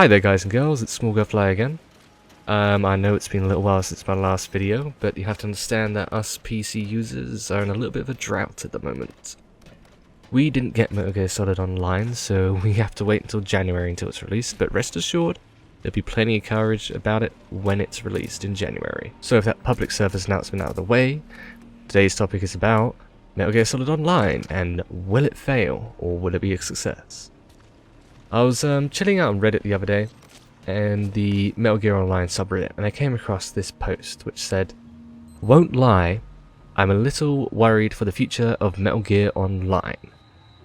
Hi there guys and girls, it's SmallGirlFly again. I know it's been a little while since my last video, but you have to understand that us PC users are in a little bit of a drought at the moment. We didn't get Metal Gear Solid Online, so we have to wait until January until it's released, but rest assured, there'll be plenty of coverage about it when it's released in January. So with that public service announcement out of the way, today's topic is about Metal Gear Solid Online, and will it fail, or will it be a success? I was chilling out on Reddit the other day, and the Metal Gear Online subreddit, and I came across this post which said, "Won't lie, I'm a little worried for the future of Metal Gear Online."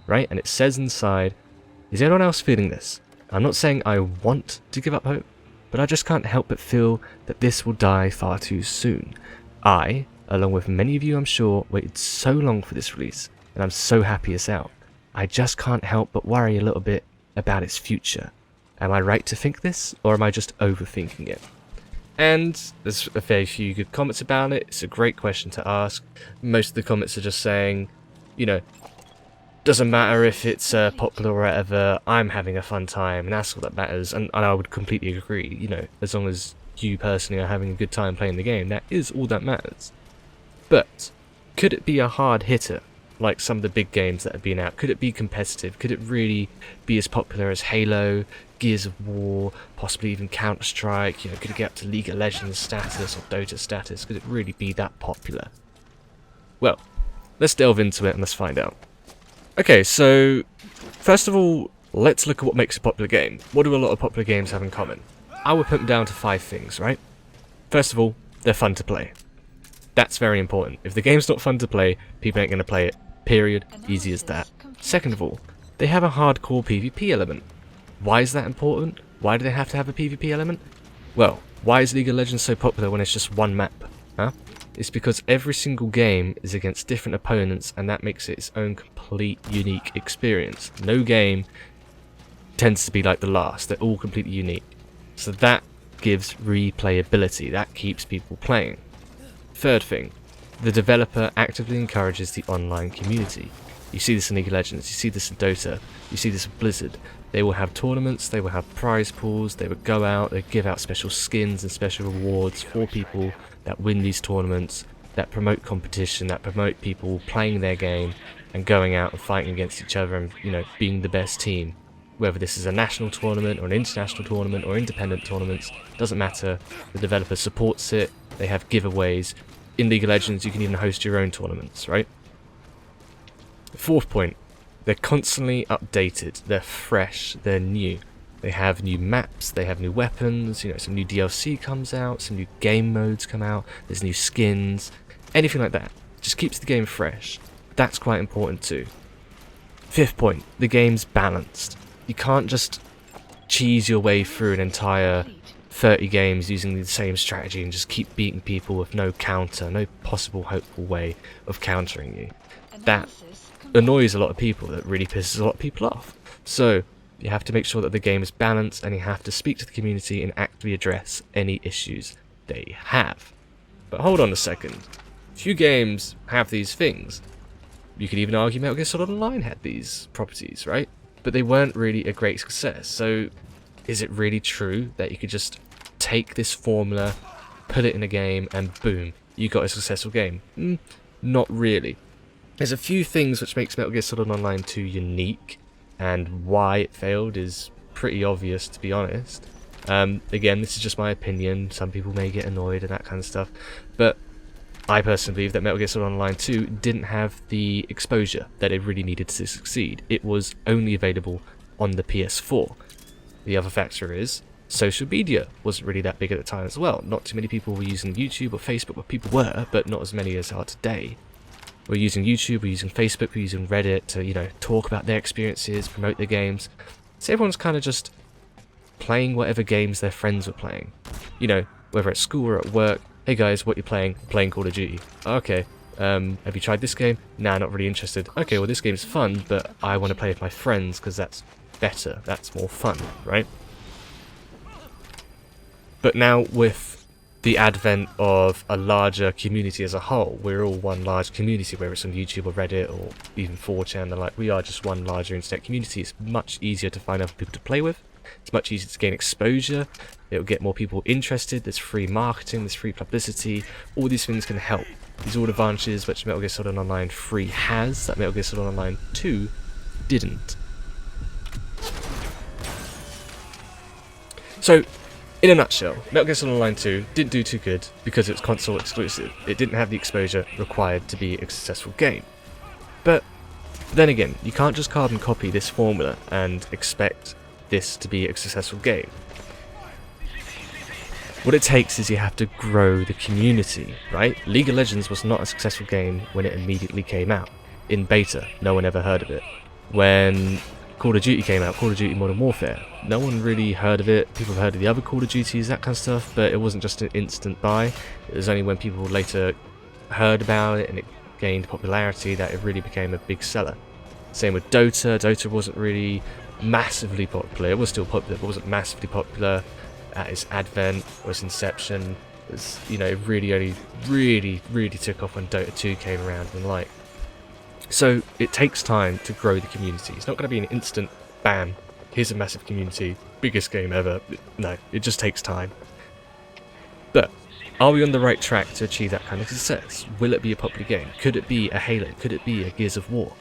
Right? And it says inside, is anyone else feeling this? I'm not saying I want to give up hope, but I just can't help but feel that this will die far too soon. I, along with many of you I'm sure, waited so long for this release, and I'm so happy it's out. I just can't help but worry a little bit about its future. Am I right to think this, or am I just overthinking it? And there's a fair few good comments about it. It's a great question to ask. Most of the comments are just saying, you know, doesn't matter if it's popular or whatever, I'm having a fun time, and that's all that matters. And I would completely agree, you know, as long as you personally are having a good time playing the game, that is all that matters. But could it be a hard hitter, like some of the big games that have been out? Could it be competitive? Could it really be as popular as Halo, Gears of War, possibly even Counter-Strike? You know, could it get up to League of Legends status or Dota status? Could it really be that popular? Well, let's delve into it and let's find out. Okay, so first of all, let's look at what makes a popular game. What do a lot of popular games have in common? I would put them down to 5 things, right? First of all, they're fun to play. That's very important. If the game's not fun to play, people ain't going to play it. Period. Easy as that. Second of all, they have a hardcore PvP element. Why is that important? Why do they have to have a PvP element? Well, why is League of Legends so popular when it's just one map? Huh? It's because every single game is against different opponents, and that makes it its own complete unique experience. No game tends to be like the last. They're all completely unique. So that gives replayability. That keeps people playing. Third thing, the developer actively encourages the online community. You see this in League of Legends, you see this in Dota, you see this in Blizzard. They will have tournaments, they will have prize pools, they would go out, they give out special skins and special rewards for people that win these tournaments, that promote competition, that promote people playing their game and going out and fighting against each other and, you know, being the best team. Whether this is a national tournament or an international tournament or independent tournaments, doesn't matter. The developer supports it, they have giveaways. In League of Legends, you can even host your own tournaments, right? Fourth point, they're constantly updated, they're fresh, they're new. They have new maps, they have new weapons, you know, some new DLC comes out, some new game modes come out, there's new skins, anything like that. Just keeps the game fresh. That's quite important too. Fifth point, the game's balanced. You can't just cheese your way through an entire 30 games using the same strategy and just keep beating people with no counter, no possible hopeful way of countering you. That annoys a lot of people, that really pisses a lot of people off. So you have to make sure that the game is balanced, and you have to speak to the community and actively address any issues they have. But hold on a second. Few games have these things. You could even argue Metal Gear Solid Online had these properties, right? But they weren't really a great success. So is it really true that you could just take this formula, put it in a game, and boom, you got a successful game? Not really. There's a few things which makes Metal Gear Solid Online 2 unique, and why it failed is pretty obvious, to be honest. Again, this is just my opinion. Some people may get annoyed and that kind of stuff, but I personally believe that Metal Gear Solid Online 2 didn't have the exposure that it really needed to succeed. It was only available on the PS4. The other factor is social media wasn't really that big at the time as well. Not too many people were using YouTube or Facebook, but people were, but not as many as are today. We're using YouTube, we're using Facebook, we're using Reddit to, you know, talk about their experiences, promote their games. So everyone's kind of just playing whatever games their friends were playing. You know, whether at school or at work. Hey guys, what you playing? I'm playing Call of Duty. Okay. Have you tried this game? Nah, not really interested. Okay, well this game's fun, but I want to play with my friends because that's better. That's more fun, right? But now with the advent of a larger community as a whole, we're all one large community, whether it's on YouTube or Reddit or even 4chan, like we are just one larger internet community. It's much easier to find other people to play with. It's much easier to gain exposure. It'll get more people interested. There's free marketing, there's free publicity. All these things can help. These are all advantages which Metal Gear Solid Online 3 has that Metal Gear Solid Online 2 didn't. So, in a nutshell, Metal Gear Solid Online 2 didn't do too good because it was console exclusive. It didn't have the exposure required to be a successful game. But then again, you can't just carbon copy this formula and expect this to be a successful game. What it takes is you have to grow the community, right? League of Legends was not a successful game when it immediately came out. In beta, no one ever heard of it. When Call of Duty came out, Call of Duty Modern Warfare, no one really heard of it. People have heard of the other Call of Duties, that kind of stuff, but it wasn't just an instant buy. It was only when people later heard about it and it gained popularity that it really became a big seller. Same with Dota. Dota wasn't really massively popular. It was still popular, but wasn't massively popular at its advent or its inception. It was, you know, it really only really took off when Dota 2 came around and like. So it takes time to grow the community. It's not going to be an instant bam, here's a massive community, biggest game ever. No, it just takes time. But are we on the right track to achieve that kind of success? Will it be a popular game? Could it be a Halo? Could it be a Gears of War?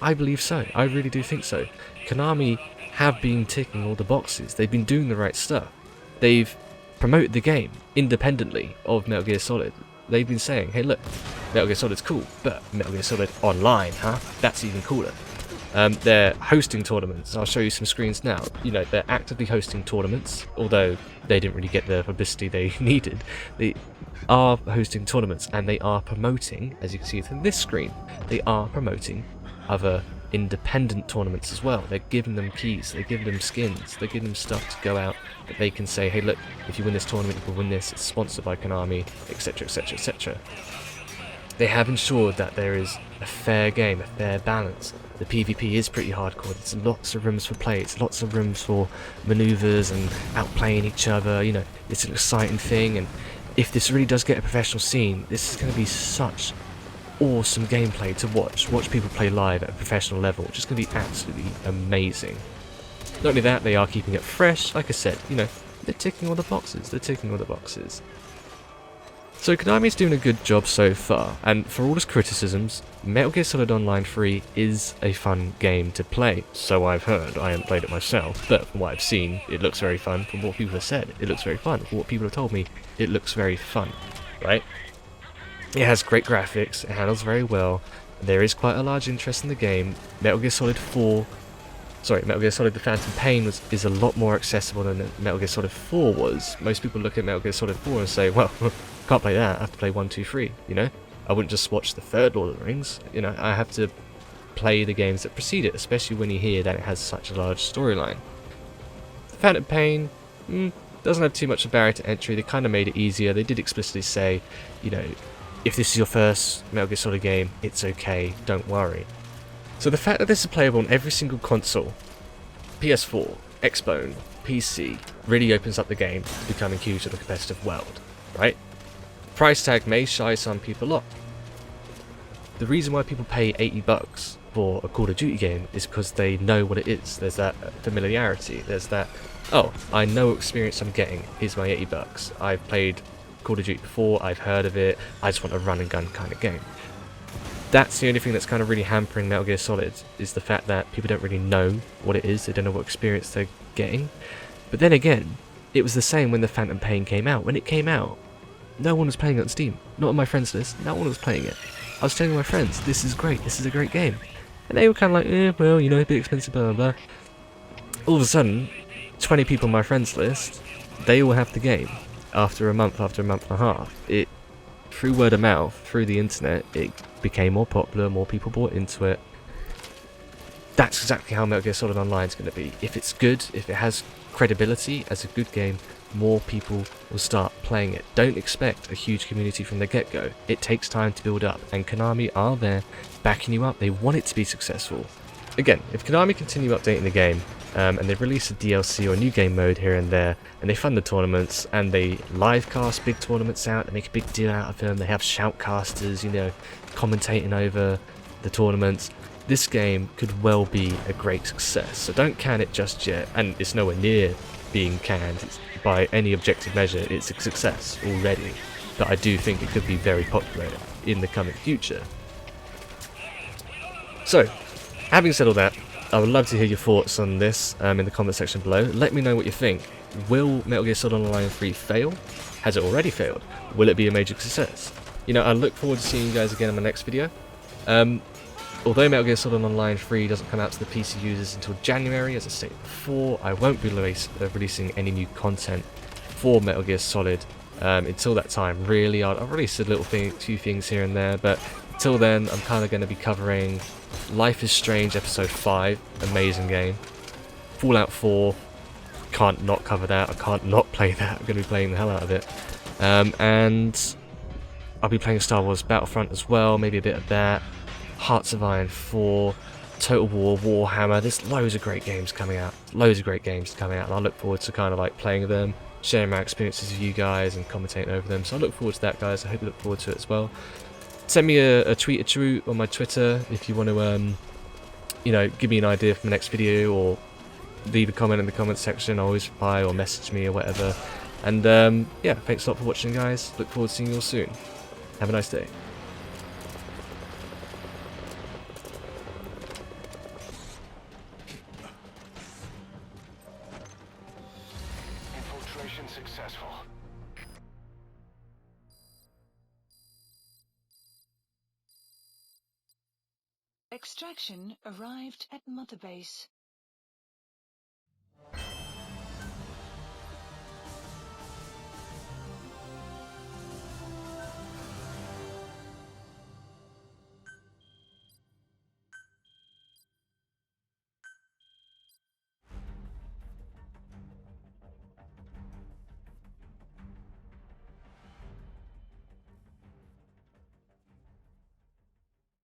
I believe so. I really do think so. Konami have been ticking all the boxes. They've been doing the right stuff. They've promoted the game independently of Metal Gear Solid. They've been saying, hey look, Metal Gear Solid's cool, but Metal Gear Solid Online, huh? That's even cooler. They're hosting tournaments. I'll show you some screens now. You know, they're actively hosting tournaments, although they didn't really get the publicity they needed. They are hosting tournaments, and they are promoting, as you can see from this screen, they are promoting other independent tournaments as well. They're giving them keys, they're giving them skins, they're giving them stuff to go out that they can say, hey look, if you win this tournament, you can win this, it's sponsored by Konami, etc, etc, etc. They have ensured that there is a fair game, a fair balance. The PvP is pretty hardcore, there's lots of rooms for play, it's lots of rooms for maneuvers and outplaying each other, you know, it's an exciting thing, and if this really does get a professional scene, this is going to be such awesome gameplay to watch people play live at a professional level. It's just going to be absolutely amazing. Not only that, they are keeping it fresh. Like I said, you know, they're ticking all the boxes. They're ticking all the boxes. So Konami's doing a good job so far, and for all its criticisms, Metal Gear Solid Online 3 is a fun game to play. So I've heard. I haven't played it myself, but from what I've seen, it looks very fun. From what people have said, it looks very fun. From what people have told me, it looks very fun, right? It has great graphics, it handles very well, there is quite a large interest in the game. Metal Gear Solid The Phantom Pain is a lot more accessible than Metal Gear Solid 4 was. Most people look at Metal Gear Solid 4 and say, well, can't play that, I have to play 1, 2, 3, you know? I wouldn't just watch the third Lord of the Rings, you know, I have to play the games that precede it, especially when you hear that it has such a large storyline. The Phantom Pain, doesn't have too much of a barrier to entry. They kind of made it easier. They did explicitly say, you know, if this is your first Metal Gear Solid game, it's okay, don't worry. So the fact that this is playable on every single console, PS4, Xbone, PC, really opens up the game to becoming huge in the competitive world, right? Price tag may shy some people off. The reason why people pay $80 for a Call of Duty game is because they know what it is. There's that familiarity, there's that, oh, I know what experience I'm getting, here's my $80. I've played Call of Duty before, I've heard of it, I just want a run and gun kind of game. That's the only thing that's kind of really hampering Metal Gear Solid, is the fact that people don't really know what it is, they don't know what experience they're getting. But then again, it was the same when the Phantom Pain came out. When it came out, no one was playing it on Steam. Not on my friends list, no one was playing it. I was telling my friends, this is great, this is a great game. And they were kind of like, well, you know, a bit expensive, blah, blah, blah. All of a sudden, 20 people on my friends list, they all have the game. After a month and a half, it, through word of mouth, through the internet, it became more popular, more people bought into it. That's exactly how Metal Gear Solid Online is going to be. If it's good, if it has credibility as a good game, more people will start playing it. Don't expect a huge community from the get-go. It takes time to build up, and Konami are there backing you up. They want it to be successful. Again, if Konami continue updating the game, and they release a DLC or a new game mode here and there, and they fund the tournaments, and they live cast big tournaments out, they make a big deal out of them, they have shoutcasters, you know, commentating over the tournaments, this game could well be a great success. So don't can it just yet, and it's nowhere near being canned. By any objective measure, it's a success already. But I do think it could be very popular in the coming future. So, having said all that, I would love to hear your thoughts on this in the comment section below. Let me know what you think. Will Metal Gear Solid Online 3 fail? Has it already failed? Will it be a major success? You know, I look forward to seeing you guys again in my next video. Although Metal Gear Solid Online 3 doesn't come out to the PC users until January, as I stated before, I won't be releasing any new content for Metal Gear Solid until that time. Really, I'll release a few things here and there, but until then, I'm kind of going to be covering Life is Strange Episode 5, amazing game. Fallout 4, can't not cover that, I can't not play that, I'm going to be playing the hell out of it. And I'll be playing Star Wars Battlefront as well, maybe a bit of that. Hearts of Iron 4, Total War, Warhammer, there's loads of great games coming out. And I look forward to kind of like playing them, sharing my experiences with you guys and commentating over them. So I look forward to that, guys. I hope you look forward to it as well. Send me a tweet or two on my Twitter if you want to, you know, give me an idea for my next video, or leave a comment in the comment section. I'll always reply, or message me or whatever. And yeah, thanks a lot for watching, guys. Look forward to seeing you all soon. Have a nice day. Infiltration successful. Extraction arrived at Mother Base.